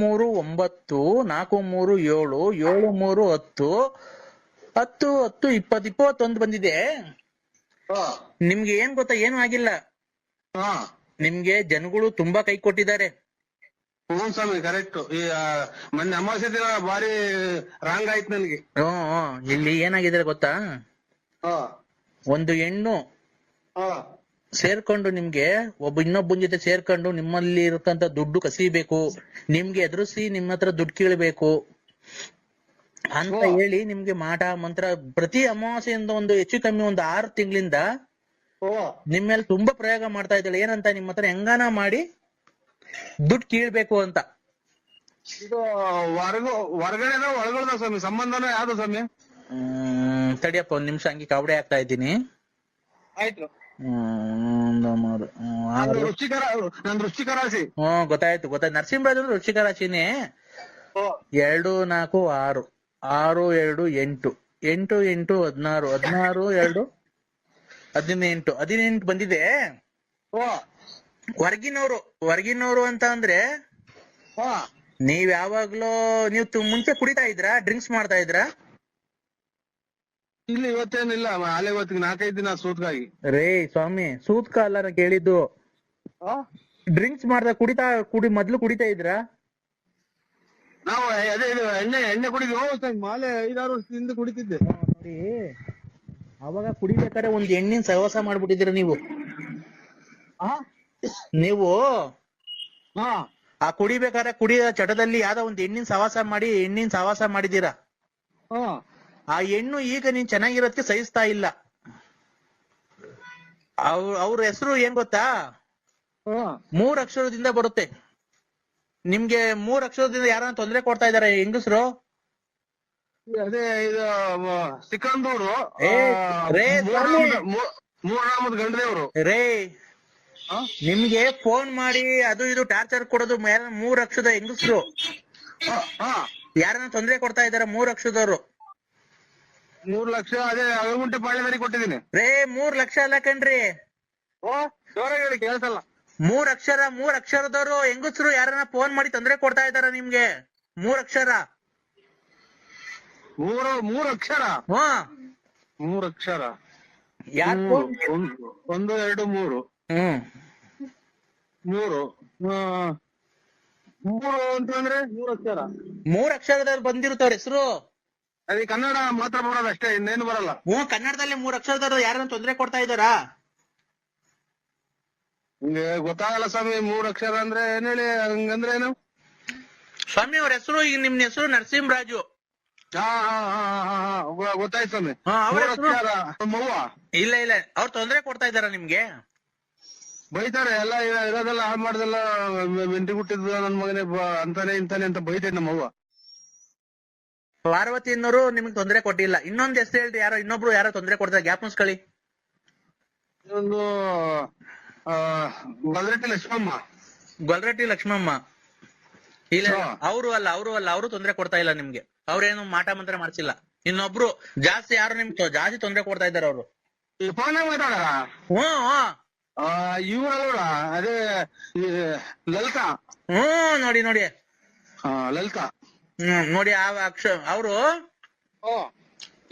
3 9 4 3 7 7 3 10 10 10 20 21 ಬಂದಿದೆ. ನಿಮ್ಗೆ ಏನ್ ಗೊತ್ತಾ, ಏನು ಆಗಿಲ್ಲ. ನಿಮ್ಗೆ ಜನಗಳು ತುಂಬಾ ಕೈ ಕೊಟ್ಟಿದ್ದಾರೆ. ಸ್ವಾಮಿ ಕರೆಕ್ಟ್. ಈ ಮೊನ್ನೆ ಅಮಾವಾಸ್ಯೆ ದಿನ ಬಾರಿ ರಾಂಗ್ ಆಯ್ತು ನನ್ಗೆ. ಇಲ್ಲಿ ಏನಾಗಿದೆ ಗೊತ್ತಾ, ಒಂದು ಹೆಣ್ಣು ಸೇರ್ಕೊಂಡು ನಿಮ್ಗೆ ಇನ್ನೊಬ್ಬನ ಜೊತೆ ಸೇರ್ಕೊಂಡು ನಿಮ್ಮಲ್ಲಿ ಇರತಂತ ದುಡ್ಡು ಕಸಿಬೇಕು, ನಿಮ್ಗೆ ಎದುರಿಸಿ ನಿಮ್ಮ ಹತ್ರ ದುಡ್ಡು ಕೀಳ್ಬೇಕು ಅಂತ ಹೇಳಿ ನಿಮ್ಗೆ ಮಾಟ ಮಂತ್ರ ಪ್ರತಿ ಅಮಾವಾಸ್ಯೆಯಿಂದ ಒಂದು ಹೆಚ್ಚು ಕಮ್ಮಿ 6 ತಿಂಗಳಿಂದ ನಿಮ್ಮೇಲೆ ತುಂಬಾ ಪ್ರಯೋಗ ಮಾಡ್ತಾ ಇದ್ದಾಳೆ. ಏನಂತ, ನಿಮ್ಮ ಹತ್ರ ಹೆಂಗಾನ ಮಾಡಿ ದುಡ್ಡು ಕೀಳ್ಬೇಕು ಅಂತ. ಇದು ಹೊರಗಡೆ ಒಳಗಡೆ ಸ್ವಾಮಿ, ಸಂಬಂಧನ ಯಾವ್ದು ಸ್ವಾಮಿ? ತಡಿಯಪ್ಪ 1 ನಿಮಿಷ ಹಂಗೆ ಕವಡೆ ಹಾಕ್ತಾ ಇದ್ದೀನಿ. ಆಯ್ತು. ವೃಶ್ಚಿಕ ರಾಶಿ. ಗೊತ್ತಾಯ್ತು. ನರಸಿಂಹರಾಜ್ ವೃಶ್ಚಿಕ ರಾಶಿನೇ. 2 4 6 6 2 8 8 8 16 16 2 18 ಬಂದಿದೆ. ಹೊರಗಿನವರು ಅಂತ ಅಂದ್ರೆ ನೀವ್ ಯಾವಾಗ್ಲೂ ಮುಂಚೆ ಕುಡಿತಾ ಇದ್ರಾ, ಡ್ರಿಂಕ್ಸ್ ಮಾಡ್ತಾ ಇದ್ರಾ? ಇಲ್ಲ ಇವತ್ತೇನಿಲ್ಲ, ಅಲ್ಲೇ ಇವತ್ತಿಗೆ 4-5 ದಿನ ಸೂತ್ಕಾಗಿ. ರೇ ಸ್ವಾಮಿ, ಸೂತ್ಕ ಅಲ್ಲ ಕೇಳಿದ್ದು. ಡ್ರಿಂಕ್ಸ್ ಮಾಡ್ದ ಮೊದ್ಲು ಕುಡಿತಾ ಇದ್ರಾ? ನಾವು ಅದೇ ಎಣ್ಣೆ ಕುಡಿದ್ವಿ. ಮಾಲೆ 5-6 ವರ್ಷದಿಂದ ಕುಡಿತಿದ್ದೆ. ನೋಡಿ, ಅವಾಗ ಕುಡಿಬೇಕಾದ್ರೆ ಒಂದ್ ಎಣ್ಣಿನ ಸಹವಾಸ ಮಾಡ್ಬಿಟ್ಟಿದ್ದೀರ ನೀವು. ಆ ಕುಡಿಬೇಕಾದ್ರೆ ಕುಡಿಯ ಚಟದಲ್ಲಿ ಯಾವ್ದೋ ಒಂದ್ ಎಣ್ಣಿನ ಸಹವಾಸ ಮಾಡಿದೀರಾ. ಆ ಹೆಣ್ಣು ಈಗ ನೀನ್ ಚೆನ್ನಾಗಿರೋದಕ್ಕೆ ಸಹಿಸ್ತಾ ಇಲ್ಲ. ಅವ್ರ ಹೆಸರು ಏನ್ ಗೊತ್ತಾ? 3 ಅಕ್ಷರದಿಂದ ಬರುತ್ತೆ. ನಿಮ್ಗೆ 3 ಅಕ್ಷರದಿಂದ ಯಾರನ್ನ ತೊಂದರೆ ಕೊಡ್ತಾ ಇದಾರೆ ಹೆಂಗಸರು? ಅದೇ ಇದು ಸಿಕಂದೂರು ಮೂರನಾಮದ ಗಂಡದೇವ್ರು ರೇ. ನಿಮ್ಗೆ ಫೋನ್ ಮಾಡಿ ಅದು ಇದು ಟಾರ್ಚರ್ ಕೊಡೋದು 3 ಅಕ್ಷರದ ಹೆಂಗಸರು ಯಾರನ್ನ ತೊಂದರೆ ಕೊಡ್ತಾ ಇದಾರೆ. 3 ಅಕ್ಷರದವ್ರು. 3 ಲಕ್ಷ ಅದೇ ಅಗಲಗುಂಟೆ ಪಾಳ್ಯದಲ್ಲಿ ಕೊಟ್ಟಿದ್ದೀನಿ ರೇ. 3 ಲಕ್ಷ ಅಲ್ಲ ಕಣ್ರಿ, ಜೋರಾಗಿ ಹೇಳಿ ಕೇಳ್ಸಲ್ಲ. 3 ಅಕ್ಷರದವ್ರು ಹೆಂಗಸರು ಯಾರನ್ನ ಫೋನ್ ಮಾಡಿ ತೊಂದರೆ ಕೊಡ್ತಾ ಇದಾರ ನಿಮ್ಗೆ. 3 ಅಕ್ಷರ. 3 ಅಕ್ಷರ. 3 ಅಕ್ಷರ. 1 2 3 3 ಅಂತಂದ್ರೆ 3 ಅಕ್ಷರ. 3 ಅಕ್ಷರದವ್ರು ಬಂದಿರುತ್ತವ್ರ ಹೆಸರು. ಅದೇ ಕನ್ನಡ ಮಾತ್ರ ಬರೋದು ಅಷ್ಟೇ, ಇನ್ನೇನು ಬರಲ್ಲ. ಕನ್ನಡದಲ್ಲಿ 3 ಅಕ್ಷರದವ್ರು ಯಾರನ್ನ ತೊಂದರೆ ಕೊಡ್ತಾ ಇದಾರಾ? ನಿಮ್ಗೆ ಗೊತ್ತಾಗಲ್ಲ ಸ್ವಾಮಿ. 3 ಅಕ್ಷರ ಅಂದ್ರೆ ಏನ್ ಹೇಳಿ, ಹಂಗಂದ್ರೆ ಏನು ಸ್ವಾಮಿ? ಅವ್ರ ಹೆಸರು, ಈಗ ನಿಮ್ ಹೆಸರು ನರಸಿಂಹರಾಜು. ಗೊತ್ತಾಯ್ತು ಸ್ವಾಮಿ. ಹಾ, ಅವ್ರ ಹೆಸ್ರು? ನಮ್ಮವ್ವ ಇಲ್ಲ ಇಲ್ಲ, ಅವ್ರು ತೊಂದ್ರೆ ಕೊಡ್ತಾ ಇದಾರ ನಿಮ್ಗೆ? ಬೈತಾರೆ ಎಲ್ಲ ಇರೋದೆಲ್ಲ ಹಾಳು ಮಾಡ್ದೆಲ್ಲ ಮೆಂಟಿ ಹುಟ್ಟಿದ ನನ್ ಮಗನೇ ಅಂತಾನೆ ಇಂತಾನೆ ಅಂತ ಬೈತೈತೆ ನಮ್ಮವ್ವ. ಪಾರ್ವತಿ ಅನ್ನೋರು ನಿಮ್ಗೆ ತೊಂದ್ರೆ ಕೊಟ್ಟಿಲ್ಲ. ಇನ್ನೊಂದ್ ಹೆಸರು ಹೇಳ್ರಿ, ಇನ್ನೊಬ್ರು ಯಾರೋ ತೊಂದ್ರೆ ಕೊಡ್ತಾರೆ, ಗ್ಯಾಪ್ ಮುಸ್ಕೊಳ್ಳಿ. ಒಂದು ಗಲ್ರೆಟ್ಟಿ ಲಕ್ಷ್ಮಮ್ಮ. ಗೊಲ್ರಟ್ಟಿ ಲಕ್ಷ್ಮಮ್ಮ. ಇಲ್ಲ, ಅವರು ಅಲ್ಲ, ಅವರು ತೊಂದ್ರೆ ಕೊಡ್ತಾ ಇಲ್ಲ ನಿಮ್ಗೆ. ಅವ್ರೇನು ಮಾಟ ಮಂತ್ರ ಮಾಡ್ಸಿಲ್ಲ. ಇನ್ನೊಬ್ರು ಜಾಸ್ತಿ ಯಾರು ನಿಮ್ಗೆ ಜಾಸ್ತಿ ತೊಂದ್ರೆ ಕೊಡ್ತಾ ಇದಾರೆ ಅವರು. ಫೋನ್ ಮಾತಾಡ ಹ್ಮ್ ಇವ್ರಲ್ಲ ಅದೇ ಲಲಿತಾ. ನೋಡಿ ಲಲಿತಾ. ನೋಡಿ ಅವರು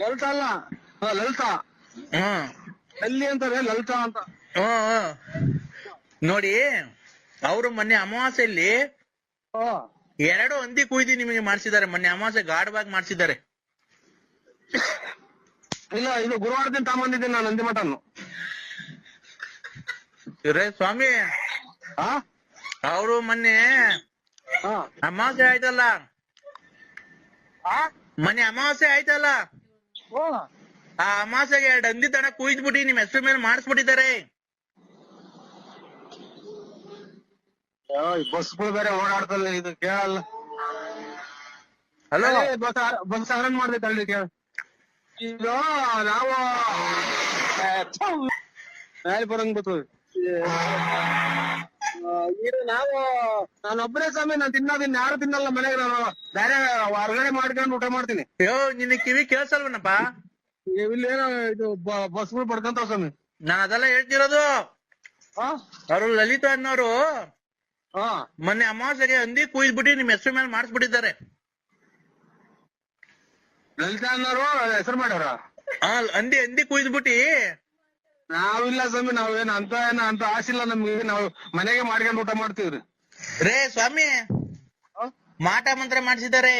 ಲಲಿತಾ ಅಲ್ಲ, ಲಲಿತಾ. ಎಲ್ಲಿ ಅಂತಾರೆ ಲಲಿತಾ ಅಂತ. ನೋಡಿ, ಅವರು ಮೊನ್ನೆ ಅಮಾವಾಸ್ಯೆಯಲ್ಲಿ 2 ಹಂದಿ ಕುಯ್ದು ನಿಮಗೆ ಮಾಡ್ಸಿದ್ದಾರೆ. ಮೊನ್ನೆ ಅಮಾವಾಸ್ಯೆ ಗಾಢವಾಗಿ ಮಾಡ್ಸಿದ್ದಾರೆ. ಇಲ್ಲ, ಇದು ಗುರುವಾರ ದಿನ ತಗೊಂಡಿದ್ದೀನಿ ನಾನು ನಂದಿ ಮಟನ್ನು. ಸ್ವಾಮಿ, ಅವರು ಮೊನ್ನೆ ಅಮಾವಾಸ್ಯೆ ಆಯ್ತಲ್ಲ, ಮೊನ್ನೆ ಅಮಾವಾಸ್ಯೆ ಆಯ್ತಲ್ಲ, ಆ ಅಮಾವಾಸ್ಯೆಗೆ 2 ಹಂದಿ ತನ ಕುಯ್ದ್ಬಿಟ್ಟು ನಿಮ್ ಹೆಸರು ಮೇಲೆ ಮಾಡಿಸ್ಬಿಟ್ಟಿದ್ದಾರೆ. ಬಸ್ಗಳು ಬೇರೆ ಓಡಾಡ್ತಲ್ಲ, ಇದು ಕೇಳಲ್ಲ. ಹಲೋ, ಬಸ್ ಆರನ್ ಮಾಡ್ದೈತೆ ಅಲ್ಲಿ ಕೇಳ. ಈಗ ನಾವು ಮೇಲೆ ಬರಂಗ್ ಬರ್ತದೆ. ಇದು ನಾನೊಬ್ಬನೇ ಸ್ವಾಮಿ, ನಾನು ತಿನ್ನೋದಿನ್ನ ಯಾರು ತಿನ್ನಲ್ಲ ಮನೆಗೆ. ನಾನು ಬೇರೆ ಹೊರಗಡೆ ಮಾಡ್ಕೊಂಡು ಊಟ ಮಾಡ್ತೀನಿ. ನಿನ್ನ ಕಿವಿ ಕೇಳ್ಸಲ್ವನಪ್ಪ? ಇಲ್ಲೇನೋ ಇದು ಬಸ್ಗಳು ಪಡ್ಕೊಂತಾವ ಸ್ವಾಮಿ. ನಾನು ಅದೆಲ್ಲ ಹೇಳ್ತಿರೋದು. ಅವರು ಲಲಿತಾ ಅನ್ನೋರು ಮೊನ್ನೆ ಅಮಾವಾಸ್ಯೆಗೆ ಹಂದಿ ಕುಯ್ದ್ಬಿಟ್ಟು ನಿಮ್ ಹೆಸರು ಮೇಲೆ ಮಾಡಿಸ್ಬಿಟ್ಟಿದ್ದಾರೆ. ಲಲಿತಾ ಅನ್ನೋರು ಹೆಸರು ಮಾಡ್ಯಾರ. ಹಂದಿ ಕುಯ್ದ್ಬಿಟ್ಟಿ. ನಾವಿಲ್ಲ ಸ್ವಾಮಿ, ನಾವೇನು ಅಂತ ಆಸಿಲ್ಲ ನಮ್ಗೆ. ನಾವು ಮನೆಗೆ ಮಾಡ್ಕೊಂಡು ಊಟ ಮಾಡ್ತೀವ್ರಿ. ರೇ ಸ್ವಾಮಿ, ಮಾಟ ಮಂತ್ರ ಮಾಡಿಸಿದ್ದಾರೆ.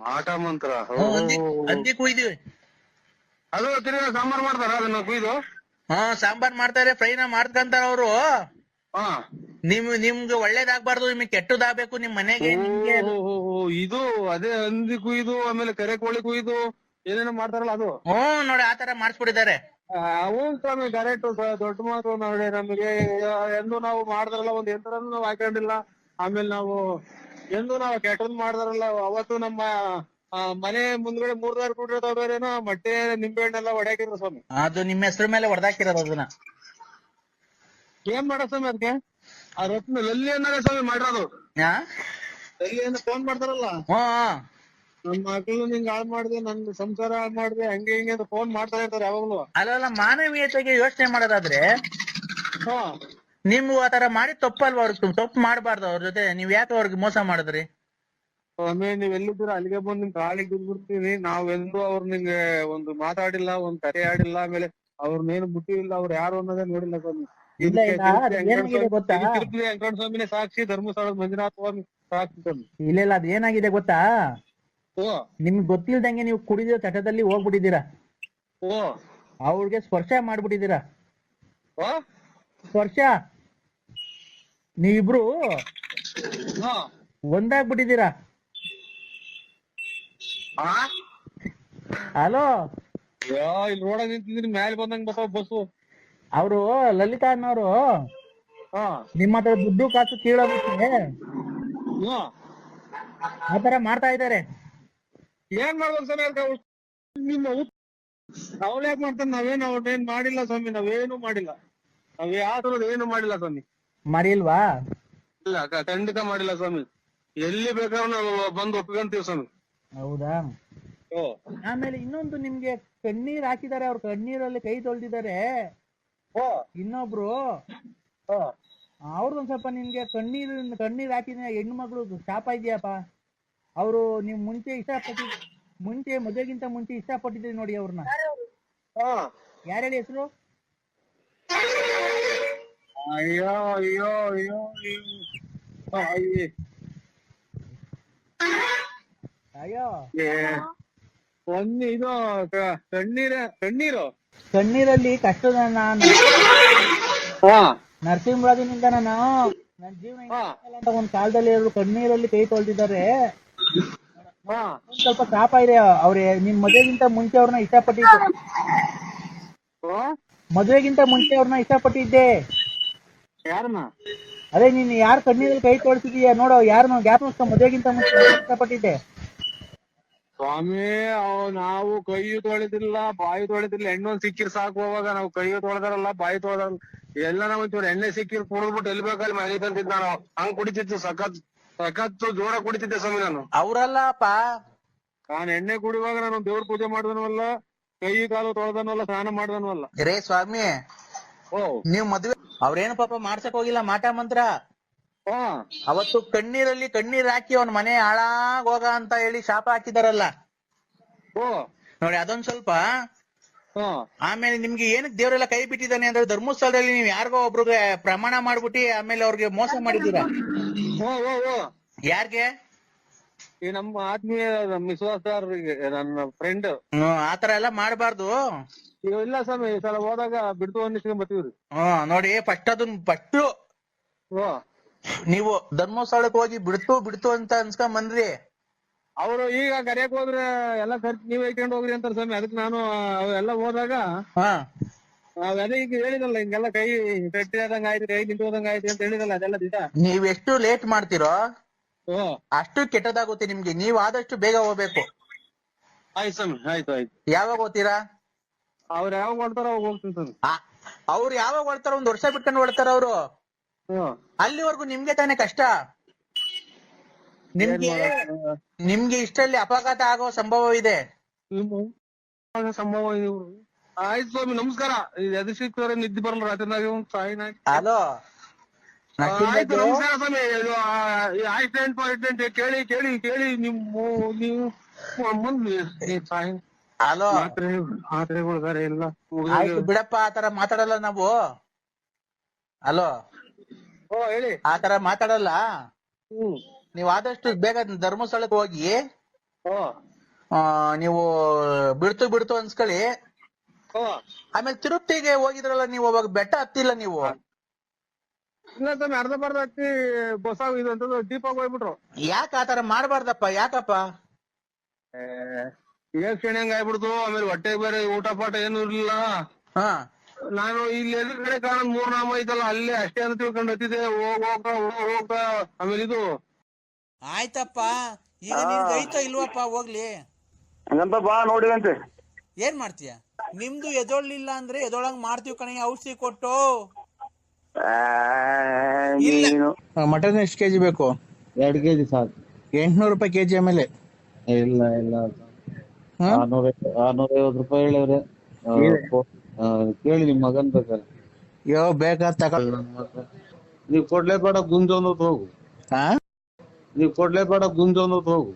ಮಾಟ ಮಂತ್ರ? ಹಂದಿ ಕುಯ್ದಿವಿ. ಅದು ತಿರ್ಗಾ ಸಾಂಬಾರ್ ಮಾಡ್ತಾರ ಅದನ್ನ ಕುಯ್ದು? ಸಾಂಬಾರ್ ಮಾಡ್ತಾರೆ, ಫ್ರೈನ ಮಾಡ್ಕಂತಾರ ಅವರು. ನಿಮ್ಗೆ ಒಳ್ಳೇದಾಗ್ಬಾರ್ದು, ನಿಮ್ಗೆ ಕೆಟ್ಟದಾಗ್ಬೇಕು ನಿಮ್ ಮನೆಗೆ. ಇದು ಅದೇ ಹಂದಿ ಕುಯ್ದು, ಆಮೇಲೆ ಕರೆ ಕೋಳಿ ಕುಯ್ದು ಏನೇನೋ ಮಾಡ್ತಾರಲ್ಲ ಅದು? ನೋಡಿ, ಆತರ ಮಾಡಿಸ್ಬಿಟ್ಟಿದ್ದಾರೆ. ಅವನ್ ಸ್ವಾಮಿ ಕರೆಕ್ಟ್, ದೊಡ್ಡ ಮಾತು. ನೋಡಿ, ನಮಗೆ ಎಂದು ನಾವು ಮಾಡಿದ್ರಲ್ಲ ಒಂದ್ ಯಂತ್ರನೂ ನಾವು ಹಾಕೊಂಡಿಲ್ಲ. ಆಮೇಲೆ ನಾವು ಎಂದು ನಾವು ಕೆಟ್ಟದ್ ಮಾಡಿದ್ರಲ್ಲ, ಅವತ್ತು ನಮ್ಮ ಮನೆ ಮುಂದ್ಗಡೆ 3 ಕೂಡಿರೋದೇನೋ ಮೊಟ್ಟೆ ನಿಂಬೆ ಹಣ್ಣೆಲ್ಲ ಹೊಡ್ಯಾಕಿದ್ರು ಸ್ವಾಮಿ. ಅದು ನಿಮ್ಮ ಹೆಸರು ಮೇಲೆ ಹೊಡೆದಾಕಿರೋದು. ಅದನ್ನ ಏನ್ ಮಾಡೋ ಸ್ವಾಮಿ ಅದಕ್ಕೆ? ಆ ರತ್ನ ಲಲ್ಲಿ ಅನ್ನೋದೇ ಸ್ವಾಮಿ ಮಾಡಿರೋದು. ಲಲ್ಲಿ ಅಂತ ಫೋನ್ ಮಾಡ್ತಾರಲ್ಲ, ನನ್ ಮಕ್ಳು ನಿಂಗ್ ಹಾಳ್ ಮಾಡ್ದೆ, ನನ್ ಸಂಸಾರ ಹಾಳ್ ಮಾಡ್ದೆ, ಹಂಗೆ ಹಿಂಗೆ ಅಂತ ಫೋನ್ ಮಾಡ್ತಾ ಇರ್ತಾರೆ ಯಾವಾಗ್ಲೂ. ಅಲ್ಲ, ಮಾನವೀಯತೆಗೆ ಯೋಚನೆ ಮಾಡೋದಾದ್ರೆ ನಿಮ್ಗೂ ಆತರ ಮಾಡಿ ತಪ್ಪಲ್ವಾ? ಅವ್ರಿಗೆ ತಪ್ಪು ಮಾಡಬಾರ್ದು. ಅವ್ರ ಜೊತೆ ನೀವ್ ಯಾಕೆ ಅವ್ರಿಗೆ ಮೋಸ ಮಾಡಿದ್ರಿ? ಸ್ವಾಮಿ, ನೀವ್ ಎಲ್ಲಿದ್ದೀರ ಅಲ್ಲಿಗೆ ಬಂದು ನಿಮ್ ಕಾಲಿಗೆ ಬಿದ್ಬಿಡ್ತೀವಿ. ನಾವೆಂದು ಅವ್ರ ನಿಂಗೆ ಒಂದು ಮಾತಾಡಿಲ್ಲ, ಒಂದ್ ಕತೆ ಆಡಿಲ್ಲ, ಆಮೇಲೆ ಅವ್ರನ್ನೇನು ಬಿಟ್ಟಿಲ್ಲ, ಅವ್ರು ಯಾರು ಅನ್ನೋದೇ ನೋಡಿಲ್ಲ ಸ್ವಾಮಿ. ವೆಂಕಟ ಸ್ವಾಮಿನೇ ಸಾಕ್ಷಿ, ಧರ್ಮಸ್ಥಳದ ಮಂಜುನಾಥ ಸ್ವಾಮಿ ಸಾಕ್ಷಿ ಸ್ವಾಮಿ. ಇಲ್ಲ, ಅದ್ ಏನಾಗಿದೆ ಗೊತ್ತಾ? ನಿಮ್ಗೆ ಗೊತ್ತಿಲ್ದಂಗೆ ನೀವು ಕುಡಿದಿರೋ ಚಟದಲ್ಲಿ ಹೋಗ್ಬಿಟ್ಟಿದ್ದೀರಾ. ಅವ್ರಿಗೆ ಸ್ಪರ್ಶ ಮಾಡ್ಬಿಟ್ಟಿದ್ದೀರಾ. ಸ್ಪರ್ಶ ನೀವಿಬ್ರು ಒಂದಾಗ್ಬಿಟ್ಟಿದ್ದೀರಾ. ಹಲೋ, ಇಲ್ಲಿ ರೋಡ ನಿಂತಿದ್ರಿ, ಮ್ಯಾಲೆ ಬಂದಂಗ್ ಬರ್ತಾವ ಬಸ್ಸು. ಅವರು ಲಲಿತಾ ಅನ್ನೋರು ನಿಮ್ಮ ಹತ್ರ ದುಡ್ಡು ಕಾಸು ಕೀಳೋದಕ್ಕೆ ಆತರ ಮಾಡ್ತಾ ಇದ್ದಾರೆ. ಏನ್ ಮಾಡ್ಬೇಕು ಸ್ವಾಮಿ? ನಿಮ್ಮ ಅವ್ಳು ಯಾಕೆ ಮಾಡ್ತಾನೆ? ನಾವೇನ್ ಮಾಡಿಲ್ಲ ಸ್ವಾಮಿ, ನಾವೇನು ಮಾಡಿಲ್ಲ. ನಾವ್ ಯಾವ ಏನು ಮಾಡಿಲ್ಲ ಸ್ವಾಮಿ. ಮಾಡಿಲ್ವಾ? ಇಲ್ಲ, ಖಂಡಿತ ಮಾಡಿಲ್ಲ ಸ್ವಾಮಿ. ಎಲ್ಲಿ ಬೇಕಾದ್ರೂ ನಾವು ಬಂದು ಒಪ್ಕೊಂತೀವಿ ಸ್ವಾಮಿ. ಹೌದಾ? ಆಮೇಲೆ ಇನ್ನೊಂದು, ನಿಮ್ಗೆ ಕಣ್ಣೀರ್ ಹಾಕಿದ್ದಾರೆ, ಅವ್ರ ಕಣ್ಣೀರಲ್ಲಿ ಕೈ ತೊಳ್ದಿದ್ದಾರೆ. ಇನ್ನೊಬ್ರು ಅವ್ರದೊಂದ್ ಸ್ವಲ್ಪ ನಿಮ್ಗೆ ಕಣ್ಣೀರ್ ಹಾಕಿದ ಹೆಣ್ಣು ಮಗಳು ಶಾಪ ಇದೆಯಪ್ಪ. ಅವರು ನೀವು ಮುಂಚೆ ಮದುವೆಗಿಂತ ಮುಂಚೆ ಇಷ್ಟಪಟ್ಟಿದ್ರಿ ನೋಡಿ ಅವ್ರನ್ನ. ಯಾರ ಹೇಳಿ ಹೆಸರು? ಅಯ್ಯೋ ಅಯ್ಯೋ ಅಯ್ಯೋ ಅಯ್ಯೋ, ಇದು ಕಣ್ಣೀರಲ್ಲಿ ಕಷ್ಟದ ನರಸಿಂಹರಾಜನಿಂದ ನನ್ನ ಜೀವನ ಅಂತ ಒಂದ್ ಕಾಲದಲ್ಲಿ ಕಣ್ಣೀರಲ್ಲಿ ಕೈ ತೊಳ್ದಿದ್ದಾರೆ. ಹಾ ಸ್ವಲ್ಪ ಶಾಪ ಇದೆ. ಅವ್ರೆ ನಿಮ್ ಮದುವೆಗಿಂತ ಮುಂಚೆ ಅವ್ರನ್ನ ಇಷ್ಟಪಟ್ಟಿದ್ದು. ಮದುವೆಗಿಂತ ಮುಂಚೆ ಅವ್ರನ್ನ ಇಷ್ಟಪಟ್ಟಿದ್ದೆ. ಯಾರನ್ನ? ಅದೇ ನೀನ್ ಯಾರ್ ಕಣ್ಣೀರಲ್ಲಿ ಕೈ ತೋರಿಸಿದೀಯ ನೋಡು, ಯಾರನ್ನ ಜ್ಞಾಪಕ ಮದುವೆಗಿಂತ ಮುಂಚೆ ಇಷ್ಟಪಟ್ಟಿದ್ದೆ. ಸ್ವಾಮಿ ನಾವು ಕೈ ತೊಳೆದಿಲ್ಲ, ಬಾಯಿ ತೊಳೆದಿಲ್ಲ. ಹೆಣ್ಣೊಂದ್ ಸಿಕ್ಕಿರ್ ಸಾಕು. ಹೋವಾಗ ನಾವು ಕೈ ತೊಳೆದಾರಲ್ಲ, ಬಾಯಿ ತೊಳೆದಾರಲ್ಲ, ಎಲ್ಲ ನಾವ್ ಒಂಚೂರು ಎಣ್ಣೆ ಸಿಕ್ಕಿರ್ ಕುಡಿದ್ಬಿಟ್ಟು ಎಲ್ಲಿ ಬೇಕಲ್ಲಿ ಮನೆ ತಂತಿದ್ದ ನಾನು. ಹಂಗ್ ಕುಡಿತಿತ್ತು, ಸಖತ್ತು ಜೋರ ಕುಡಿತಿದ್ದೆ ಸ್ವಾಮಿ ನಾನು. ಅವ್ರಲ್ಲಪ್ಪ, ನಾನು ಎಣ್ಣೆ ಕುಡಿಯುವಾಗ ನಾನು ದೇವ್ರ ಪೂಜೆ ಮಾಡ್ದನವಲ್ಲ, ಕೈ ಕಾಲು ತೊಳೆದನವಲ್ಲ, ಸ್ನಾನ ಮಾಡ್ದನವಲ್ಲ. ರೇ ಸ್ವಾಮಿ, ಓ ನೀವ್ ಮದ್ವೆ ಅವ್ರೇನು ಪಾಪ ಮಾಡ್ಸಕ್ ಹೋಗಿಲ್ಲ ಮಾಟ ಮಂತ್ರ. ಹಾ ಅವತ್ತು ಕಣ್ಣೀರಲ್ಲಿ ಕಣ್ಣೀರ್ ಹಾಕಿ ಅವ್ನ ಮನೆ ಹಾಳಾಗ್ ಹೋಗ ಅಂತ ಹೇಳಿ ಶಾಪ ಹಾಕಿದಾರಲ್ಲ ಓ ನೋಡಿ, ಅದೊಂದ್ ಸ್ವಲ್ಪ. ಹಾ ಆಮೇಲೆ ನಿಮ್ಗೆ ಏನಕ್ಕೆ ದೇವರೆಲ್ಲ ಕೈ ಬಿಟ್ಟಿದ್ದಾನೆ ಅಂದ್ರೆ, ಧರ್ಮಸ್ಥಳದಲ್ಲಿ ನೀವ್ ಯಾರಿಗೋ ಒಬ್ರಿಗೆ ಪ್ರಮಾಣ ಮಾಡ್ಬಿಟ್ಟು ಆಮೇಲೆ ಅವ್ರಿಗೆ ಮೋಸ ಮಾಡಿದೀರಾ. ಓ ಓ ಓ ಯಾರ್ಗೆ? ಈ ನಮ್ಮ ಆತ್ಮೀಯ ವಿಶ್ವಾಸರಿಗೆ, ನನ್ನ ಫ್ರೆಂಡ್. ಆತರ ಎಲ್ಲ ಮಾಡ್ಬಾರ್ದು. ಇಲ್ಲ ಸ್ವಾಮಿ, ಈ ಸಲ ಹೋದಾಗ ಬಿಡ್ತು ಅನ್ನಿಸ್ಕೊಂಡ್ ಬರ್ತೀವ್ರಿ. ನೋಡಿ, ಫಸ್ಟ್ ಓ ನೀವು ಧರ್ಮಸ್ಥಳಕ್ಕೆ ಹೋಗಿ ಬಿಡ್ತು ಅಂತ ಅನ್ಸ್ಕೊಂಡ್ ಬಂದ್ರಿ. ಅವ್ರು ಈಗ ಕರೆಯಕ್ ಹೋದ್ರೆ ಎಲ್ಲ ಖರ್ಚು ನೀವ್ ಐಕೊಂಡು ಹೋಗ್ರಿ ಅಂತಾರ ಸ್ವಾಮಿ. ಅದಕ್ಕೆ ನಾನು ಎಲ್ಲ ಹೋದಾಗ ಅದೇ ಈಗ ಹೇಳಿದಲ್ಲ, ಹಿಂಗೆಲ್ಲ ಕೈ ಕಟ್ಟಿದಂಗ ಆಯ್ತು, ಕೈ ನಿಂತೋದಂಗ ಆಯ್ತು ಅಂತ ಹೇಳಿದಲ್ಲ, ಅದೆಲ್ಲ ದಿಟ. ನೀವ್ ಎಷ್ಟು ಲೇಟ್ ಮಾಡ್ತೀರೋ ಓ ಅಷ್ಟು ಕೆಟ್ಟದಾಗುತ್ತೆ ನಿಮ್ಗೆ. ನೀವ್ ಆದಷ್ಟು ಬೇಗ ಹೋಗ್ಬೇಕು. ಆಯ್ತು ಸ್ವಾಮಿ, ಆಯ್ತು ಆಯ್ತು. ಯಾವಾಗ ಹೋಗ್ತೀರಾ? ಅವ್ರು ಯಾವಾಗ ಹೊಡ್ತಾರ ಅವಾಗ ಹೋಗ್ತೀನಿ ಸ್ವಾಮಿ. ಅವ್ರು ಯಾವಾಗ ಹೊಡ್ತಾರ? 1 ವರ್ಷ ಬಿಟ್ಕೊಂಡು ಹೊಡ್ತಾರ ಅವ್ರು. ಅಲ್ಲಿವರೆಗೂ ನಿಮ್ಗೆ ತಾನೇ ಕಷ್ಟ. ನಿಮ್ಗೆ ಇಷ್ಟರಲ್ಲಿ ಅಪಘಾತ ಆಗೋ ಸಂಭವ ಇದೆ. ಸಂಭವ ಇದೆ. ಆಯ್ತು ಸ್ವಾಮಿ, ನಮಸ್ಕಾರ. ಎದು ಸಿಕ್ತವ್ರೆ, ನಿದ್ದೆ ಬರಲ್ಲ ರಾತ್ರಿನಾಗ ಸಾಯಿನ. ಹಲೋ, ಆಯ್ತು, ನಮಸ್ಕಾರ ಸ್ವಾಮಿ. ಆಕ್ಸಿಡೆಂಟ್ ಕೇಳಿ ಕೇಳಿ ಕೇಳಿ ನೀವು ಸಾಯಿ ಹಲೋ, ಮಾತ್ರೆಗಳು ಬೇರೆ ಇಲ್ಲ. ಆಯ್ತು ಬಿಡಪ್ಪ, ಆತರ ಮಾತಾಡಲ್ಲ ನಾವು. ಹಲೋ, ಓ ಹೇಳಿ. ಆತರ ಮಾತಾಡಲ್ಲ. ನೀವ್ ಆದಷ್ಟು ಬೇಗ ಧರ್ಮಸ್ಥಳಕ್ಕೆ ಹೋಗಿ ನೀವು ಬಿಡ್ತು ಅನ್ಸ್ಕೊಳ್ಳಿ. ಆಮೇಲೆ ತಿರುಪತಿಗೆ ಹೋಗಿದ್ರಲ್ಲ ನೀವು, ಅವಾಗ ಬೆಟ್ಟ ಹತ್ತಿಲ್ಲ ನೀವು. ಇಲ್ಲ ಸ್ವಾಮಿ, ಅರ್ಧ ಬರ್ಧ ಹತ್ತಿ ಬಸ್ ಇದು ಅಂತ ದೀಪಾಗ ಹೋಗ್ಬಿಟ್ರು. ಯಾಕ ಆತರ ಮಾಡ್ಬಾರ್ದಪ್ಪ? ಯಾಕಪ್ಪ? ಕ್ಷಣಿ ಹಂಗ ಆಗ್ಬಿಡ್ತು. ಆಮೇಲೆ ಹೊಟ್ಟೆ ಬೇರೆ ಊಟ ಪಾಠ ಏನು ಇರ್ಲಿಲ್ಲ. ನಾನು ಇಲ್ಲಿ ಎದುರುಗಡೆ ಕಾಣ 3 ನಾಮ ಐತಲ್ಲ, ಅಲ್ಲೇ ಅಷ್ಟೇ ಅಂತ ತಿಳ್ಕೊಂಡು ಹತ್ತಿದೆ. ಹೋಗ ಆಮೇಲೆ ಇದು ಆಯ್ತಪ್ಪ. ಈಗ ನಿನ್ಗೆ ಐತೋ ಇಲ್ವಪ್ಪ? ಹೋಗ್ಲಿ, ಹಂಗಂತ ಬಾ ನೋಡಿದಂತೆ. ಏನ್ ಮಾಡ್ತೀಯ? ನಿಮ್ದು ಎದೊಳ್ಳಿಲ್ಲ ಅಂದ್ರೆ ಎದೊಳಂಗ್ ಮಾಡ್ತೀವಿ ಕಣಯ್ಯ, ಔಷಧಿ ಕೊಟ್ಟು. ಮಟನ್ ಎಷ್ಟು ಕೆಜಿ ಬೇಕು? 2 ಕೆಜಿ ಸಾಕು. 800 ರೂಪಾಯಿ ಕೆಜಿ. ಆಮೇಲೆ ಇಲ್ಲ 650 ರೂಪಾಯಿ ಹೇಳಿವ್ರೆ. ಕೇಳಿ ನಿಮ್ ಮಗನ್ ಬೇಕಾರೆ. ಬೇಕಾದ ತಗೊಳ್. ನೀವ್ ಕೊಡ್ಲೇಬೇಡ, ಗುಂಜ್ ಅನ್ನೋದು ಹೋಗು. ನೀವ್ ಕೊಡ್ಲೇಬೇಡ, ಗುಂಜ್ ಅನ್ನೋದು ಹೋಗು.